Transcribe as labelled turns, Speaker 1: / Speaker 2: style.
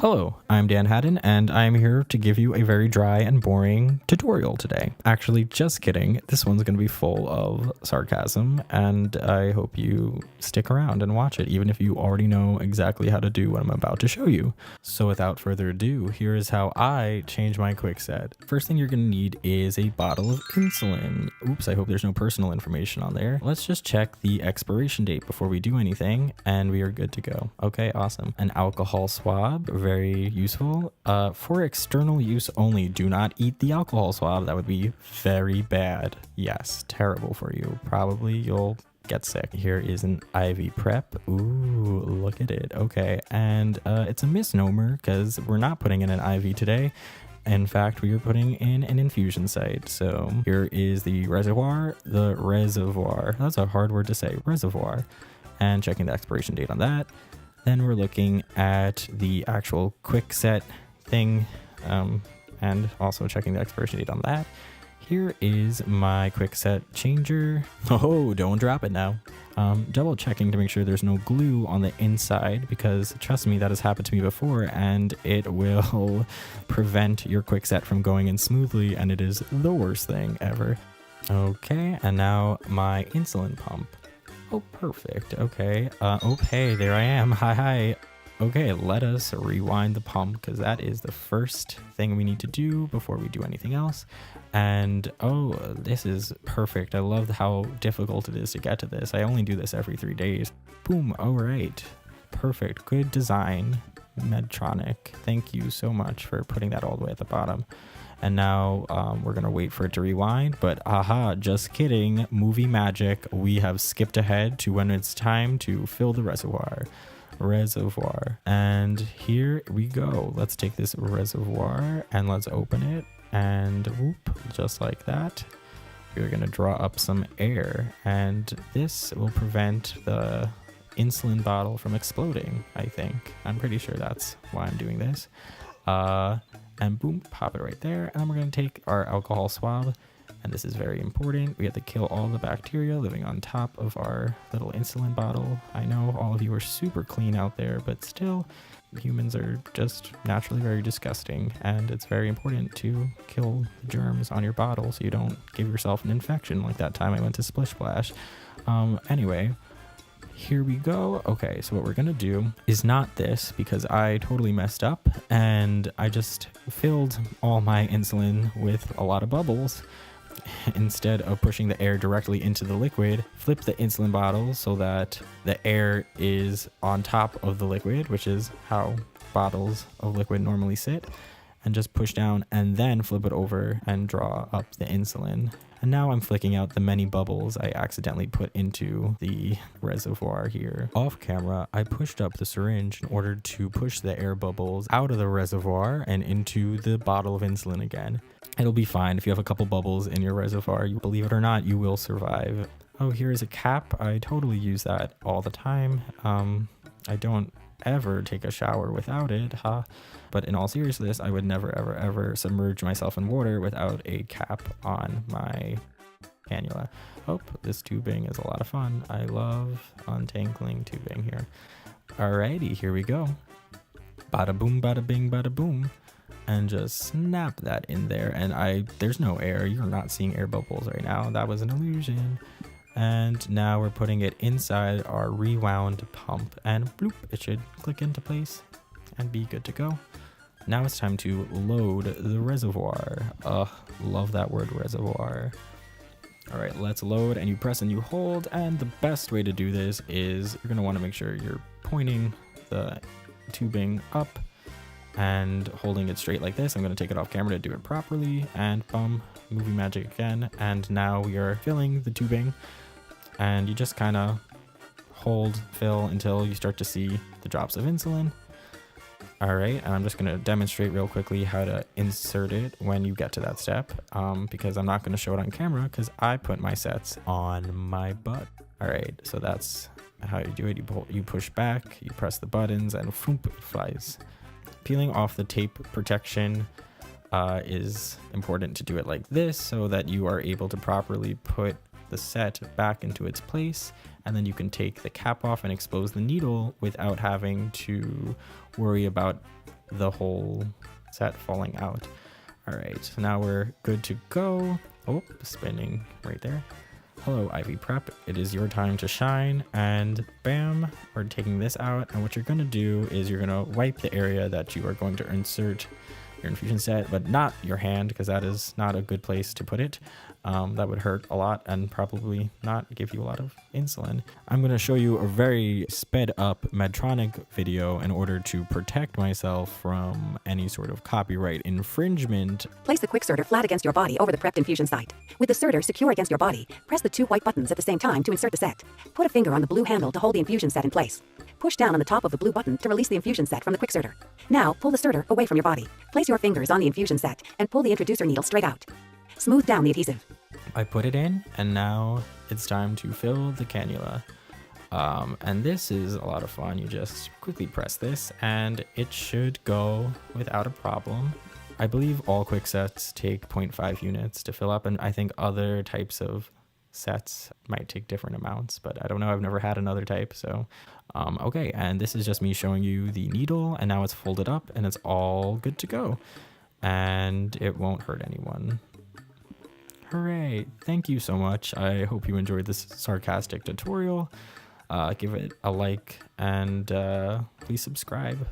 Speaker 1: Hello, I'm Dan Haddon, and I'm here to give you a very dry and boring tutorial today. Actually, just kidding. This one's going to be full of sarcasm, and I hope you stick around and watch it, even if you already know exactly how to do what I'm about to show you. So without further ado, here is how I change my quickset. First thing you're going to need is a bottle of insulin. Oops, I hope there's no personal information on there. Let's just check the expiration date before we do anything, and we are good to go. Okay, awesome. An alcohol swab, very useful. For external use only, do not eat the alcohol swab. That would be very bad. Yes, terrible for you. Probably you'll get sick. Here is an IV prep. Ooh, look at it. Okay, and it's a misnomer because we're not putting in an IV today. In fact, we are putting in an infusion site. So here is the reservoir. That's a hard word to say, reservoir. And checking the expiration date on that. Then we're looking at the actual quickset thing, and also checking the expiration date on that. Here is my quickset changer. Oh, don't drop it now. Double checking to make sure there's no glue on the inside, because trust me, that has happened to me before, and it will prevent your quickset from going in smoothly, and it is the worst thing ever. Okay, and now my insulin pump. Oh, perfect. Okay. Oh, hey, there I am. Hi. Okay, let us rewind the pump, because that is the first thing we need to do before we do anything else. And oh, this is perfect. I love how difficult it is to get to this. I only do this every 3 days. Boom. All right. Perfect. Good design, Medtronic. Thank you so much for putting that all the way at the bottom. And now we're going to wait for it to rewind, but aha, just kidding. Movie magic. We have skipped ahead to when it's time to fill the reservoir. And here we go. Let's take this reservoir and let's open it. And whoop, just like that. We're going to draw up some air, and this will prevent the insulin bottle from exploding, I think. I'm pretty sure that's why I'm doing this. And boom, pop it right there. And we're going to take our alcohol swab, and this is very important. We have to kill all the bacteria living on top of our little insulin bottle. I know all of you are super clean out there, but still, humans are just naturally very disgusting, and it's very important to kill the germs on your bottle so you don't give yourself an infection like that time I went to Splish Splash. Anyway, here we go. Okay, so what we're gonna do is not this, because I totally messed up and I just filled all my insulin with a lot of bubbles. Instead of pushing the air directly into the liquid, flip the insulin bottle so that the air is on top of the liquid, which is how bottles of liquid normally sit, and just push down and then flip it over and draw up the insulin. And now I'm flicking out the many bubbles I accidentally put into the reservoir here. Off camera, I pushed up the syringe in order to push the air bubbles out of the reservoir and into the bottle of insulin again. It'll be fine. If you have a couple bubbles in your reservoir, you believe it or not, you will survive. Oh, here is a cap. I totally use that all the time. I don't ever take a shower without it, but in all seriousness, I would never ever submerge myself in water without a cap on my cannula. Oh, this tubing is a lot of fun. I love untangling tubing here. Alrighty, here we go. Bada boom, bada bing, bada boom. And just snap that in there, and there's no air. You're not seeing air bubbles right now. That was an illusion. And now we're putting it inside our rewound pump, and bloop, it should click into place and be good to go. Now it's time to load the reservoir. Love that word, reservoir. All right, let's load, and you press and you hold, and the best way to do this is you're gonna wanna make sure you're pointing the tubing up and holding it straight like this. I'm going to take it off camera to do it properly, and boom, movie magic again. And now we are filling the tubing, and you just kind of fill until you start to see the drops of insulin. All right, and I'm just going to demonstrate real quickly how to insert it when you get to that step, because I'm not going to show it on camera because I put my sets on my butt. All right, so that's how you do it. You push back, you press the buttons, and whoop, it flies. Peeling off the tape protection is important to do it like this so that you are able to properly put the set back into its place, and then you can take the cap off and expose the needle without having to worry about the whole set falling out. All right, so now we're good to go. Oh, spinning right there. Hello, Ivy Prep. It is your time to shine, and bam, we're taking this out. And what you're gonna do is you're gonna wipe the area that you are going to insert your infusion set, but not your hand, because that is not a good place to put it. That would hurt a lot and probably not give you a lot of insulin. I'm going to show you a very sped up Medtronic video in order to protect myself from any sort of copyright infringement.
Speaker 2: Place the quickserter flat against your body over the prepped infusion site. With the serter secure against your body, press the 2 white buttons at the same time to insert the set. Put a finger on the blue handle to hold the infusion set in place. Push down on the top of the blue button to release the infusion set from the quickserter. Now, pull the serter away from your body. Place your fingers on the infusion set and pull the introducer needle straight out. Smooth down the adhesive.
Speaker 1: I put it in, and now it's time to fill the cannula. And this is a lot of fun. You just quickly press this, and it should go without a problem. I believe all quick sets take 0.5 units to fill up, and I think other types of sets might take different amounts, but I don't know. I've never had another type, so okay. And this is just me showing you the needle, and now it's folded up, and it's all good to go, and it won't hurt anyone. Hooray! Thank you so much. I hope you enjoyed this sarcastic tutorial. Give it a like, and please subscribe.